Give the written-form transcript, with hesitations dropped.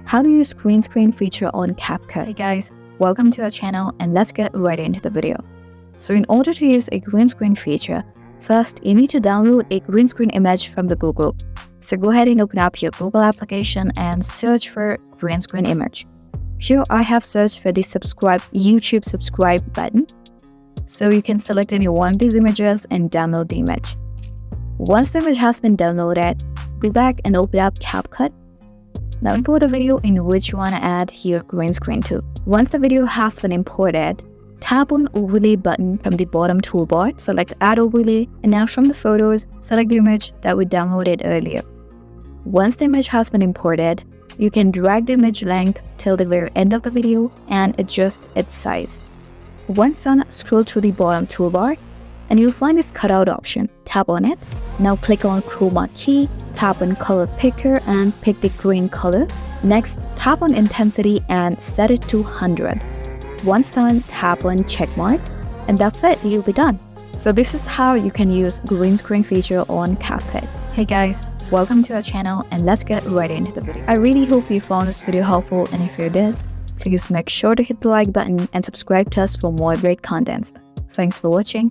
How to use green screen feature on CapCut. Hey guys, welcome to our channel and let's get right into the video. So in order to use a green screen feature, first you need to download a green screen image from the Google. So go ahead and open up your Google application and search for green screen image. Here I have searched for the YouTube subscribe button. So you can select any one of these images and download the image. Once the image has been downloaded, go back and open up CapCut. Now import the video in which you want to add your green screen to. Once the video has been imported, tap on Overlay button from the bottom toolbar, select Add Overlay, and now from the photos, select the image that we downloaded earlier. Once the image has been imported, you can drag the image length till the very end of the video and adjust its size. Once done, scroll to the bottom toolbar and you'll find this cutout option. Tap on it. Now click on Chroma key, tap on Color Picker and pick the green color. Next, tap on Intensity and set it to 100. Once done, tap on Checkmark, and that's it, you'll be done. So this is how you can use green screen feature on CapCut. Hey guys, welcome to our channel and let's get right into the video. I really hope you found this video helpful, and if you did, please make sure to hit the like button and subscribe to us for more great content. Thanks for watching.